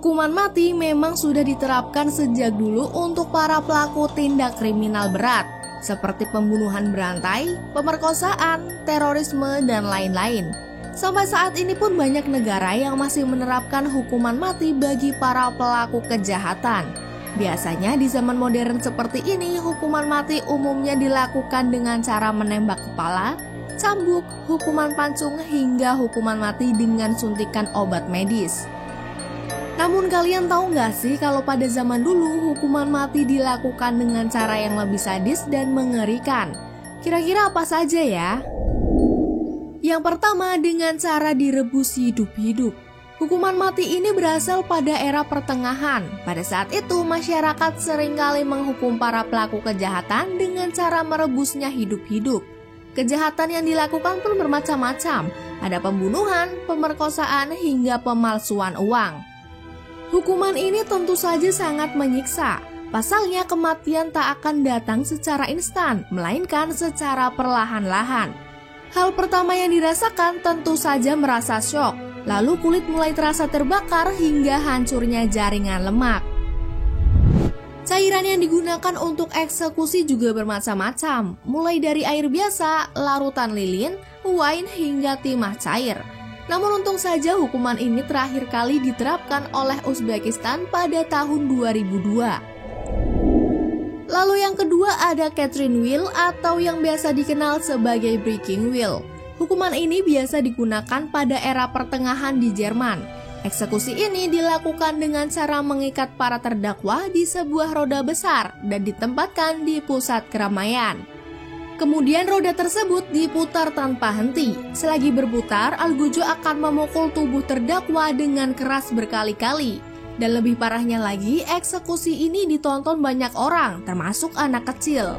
Hukuman mati memang sudah diterapkan sejak dulu untuk para pelaku tindak kriminal berat, seperti pembunuhan berantai, pemerkosaan, terorisme, dan lain-lain. Sampai saat ini pun banyak negara yang masih menerapkan hukuman mati bagi para pelaku kejahatan. Biasanya di zaman modern seperti ini, hukuman mati umumnya dilakukan dengan cara menembak kepala, cambuk, hukuman pancung, hingga hukuman mati dengan suntikan obat medis. Namun kalian tahu nggak sih kalau pada zaman dulu hukuman mati dilakukan dengan cara yang lebih sadis dan mengerikan? Kira-kira apa saja ya? Yang pertama, dengan cara direbus hidup-hidup. Hukuman mati ini berasal pada era pertengahan. Pada saat itu, masyarakat seringkali menghukum para pelaku kejahatan dengan cara merebusnya hidup-hidup. Kejahatan yang dilakukan pun bermacam-macam. Ada pembunuhan, pemerkosaan, hingga pemalsuan uang. Hukuman ini tentu saja sangat menyiksa. Pasalnya kematian tak akan datang secara instan, melainkan secara perlahan-lahan. Hal pertama yang dirasakan tentu saja merasa syok, lalu kulit mulai terasa terbakar hingga hancurnya jaringan lemak. Cairan yang digunakan untuk eksekusi juga bermacam-macam, mulai dari air biasa, larutan lilin, wine, hingga timah cair. Namun untung saja hukuman ini terakhir kali diterapkan oleh Uzbekistan pada tahun 2002. Lalu yang kedua ada Catherine Wheel atau yang biasa dikenal sebagai breaking wheel. Hukuman ini biasa digunakan pada era pertengahan di Jerman. Eksekusi ini dilakukan dengan cara mengikat para terdakwa di sebuah roda besar dan ditempatkan di pusat keramaian. Kemudian roda tersebut diputar tanpa henti. Selagi berputar, Algujo akan memukul tubuh terdakwa dengan keras berkali-kali. Dan lebih parahnya lagi, eksekusi ini ditonton banyak orang, termasuk anak kecil.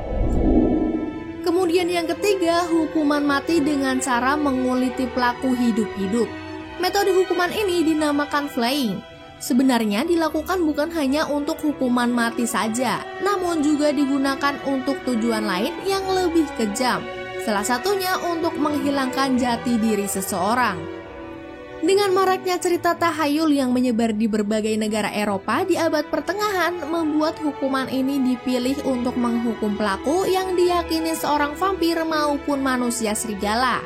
Kemudian yang ketiga, hukuman mati dengan cara menguliti pelaku hidup-hidup. Metode hukuman ini dinamakan flaying. Sebenarnya dilakukan bukan hanya untuk hukuman mati saja, namun juga digunakan untuk tujuan lain yang lebih kejam. Salah satunya untuk menghilangkan jati diri seseorang. Dengan maraknya cerita tahayul yang menyebar di berbagai negara Eropa di abad pertengahan, membuat hukuman ini dipilih untuk menghukum pelaku yang diyakini seorang vampir maupun manusia serigala.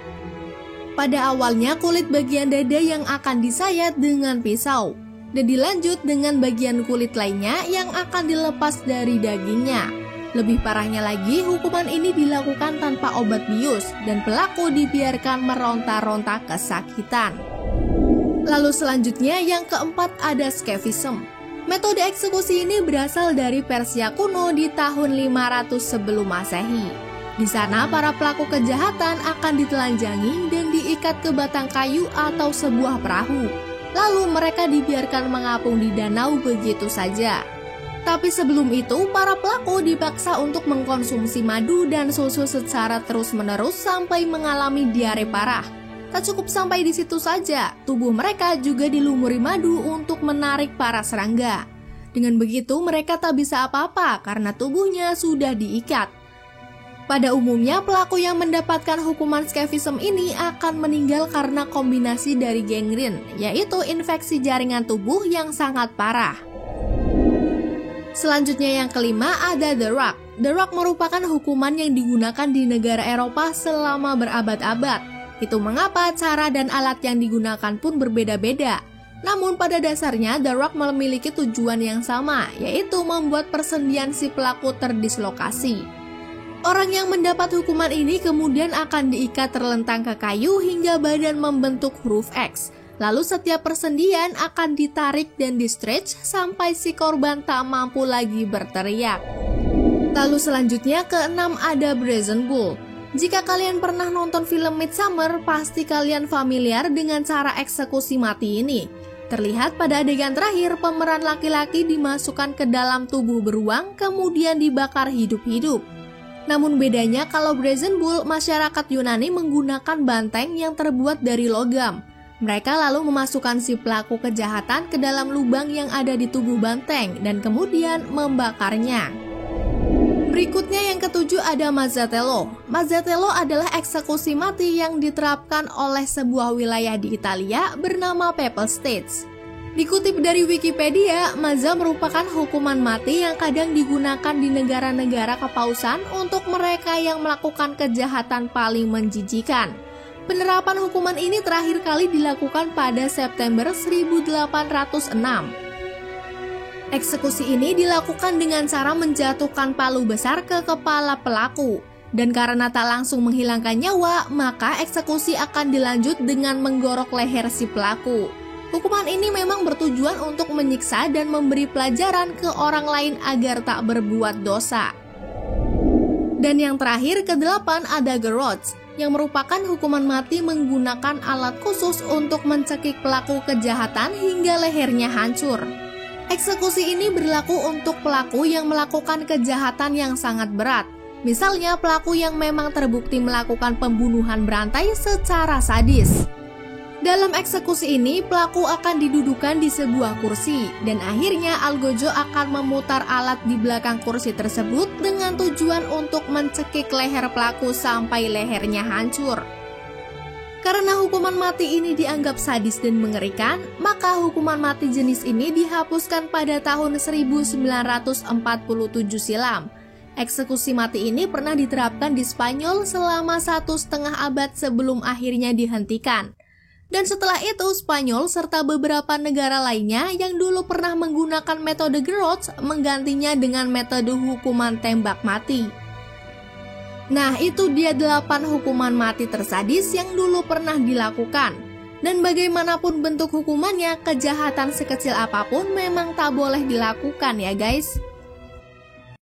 Pada awalnya kulit bagian dada yang akan disayat dengan pisau, dan dilanjut dengan bagian kulit lainnya yang akan dilepas dari dagingnya. Lebih parahnya lagi, hukuman ini dilakukan tanpa obat bius dan pelaku dibiarkan meronta-ronta kesakitan. Lalu selanjutnya yang keempat ada skevism. Metode eksekusi ini berasal dari Persia kuno di tahun 500 sebelum Masehi. Di sana para pelaku kejahatan akan ditelanjangi dan diikat ke batang kayu atau sebuah perahu. Lalu mereka dibiarkan mengapung di danau begitu saja. Tapi sebelum itu, para pelaku dipaksa untuk mengkonsumsi madu dan susu secara terus-menerus sampai mengalami diare parah. Tak cukup sampai di situ saja, tubuh mereka juga dilumuri madu untuk menarik para serangga. Dengan begitu, mereka tak bisa apa-apa karena tubuhnya sudah diikat. Pada umumnya, pelaku yang mendapatkan hukuman skevism ini akan meninggal karena kombinasi dari gangren, yaitu infeksi jaringan tubuh yang sangat parah. Selanjutnya yang kelima ada The Rack. The Rack merupakan hukuman yang digunakan di negara Eropa selama berabad-abad. Itu mengapa cara dan alat yang digunakan pun berbeda-beda. Namun pada dasarnya The Rack memiliki tujuan yang sama, yaitu membuat persendian si pelaku terdislokasi. Orang yang mendapat hukuman ini kemudian akan diikat terlentang ke kayu hingga badan membentuk huruf X. Lalu setiap persendian akan ditarik dan di-stretch sampai si korban tak mampu lagi berteriak. Lalu selanjutnya keenam ada Brazen Bull. Jika kalian pernah nonton film Midsummer, pasti kalian familiar dengan cara eksekusi mati ini. Terlihat pada adegan terakhir, pemeran laki-laki dimasukkan ke dalam tubuh beruang, kemudian dibakar hidup-hidup. Namun bedanya kalau Brazen Bull, masyarakat Yunani menggunakan banteng yang terbuat dari logam. Mereka lalu memasukkan si pelaku kejahatan ke dalam lubang yang ada di tubuh banteng dan kemudian membakarnya. Berikutnya yang ketujuh ada Mazzatello. Mazzatello adalah eksekusi mati yang diterapkan oleh sebuah wilayah di Italia bernama Papal States. Dikutip dari Wikipedia, maza merupakan hukuman mati yang kadang digunakan di negara-negara kepausan untuk mereka yang melakukan kejahatan paling menjijikan. Penerapan hukuman ini terakhir kali dilakukan pada September 1806. Eksekusi ini dilakukan dengan cara menjatuhkan palu besar ke kepala pelaku. Dan karena tak langsung menghilangkan nyawa, maka eksekusi akan dilanjut dengan menggorok leher si pelaku. Hukuman ini memang bertujuan untuk menyiksa dan memberi pelajaran ke orang lain agar tak berbuat dosa. Dan yang terakhir, ke-8 ada garrote, yang merupakan hukuman mati menggunakan alat khusus untuk mencekik pelaku kejahatan hingga lehernya hancur. Eksekusi ini berlaku untuk pelaku yang melakukan kejahatan yang sangat berat. Misalnya pelaku yang memang terbukti melakukan pembunuhan berantai secara sadis. Dalam eksekusi ini, pelaku akan didudukan di sebuah kursi, dan akhirnya algojo akan memutar alat di belakang kursi tersebut dengan tujuan untuk mencekik leher pelaku sampai lehernya hancur. Karena hukuman mati ini dianggap sadis dan mengerikan, maka hukuman mati jenis ini dihapuskan pada tahun 1947 silam. Eksekusi mati ini pernah diterapkan di Spanyol selama 1,5 abad sebelum akhirnya dihentikan. Dan setelah itu, Spanyol serta beberapa negara lainnya yang dulu pernah menggunakan metode garrote menggantinya dengan metode hukuman tembak mati. Nah, itu dia 8 hukuman mati tersadis yang dulu pernah dilakukan. Dan bagaimanapun bentuk hukumannya, kejahatan sekecil apapun memang tak boleh dilakukan ya guys.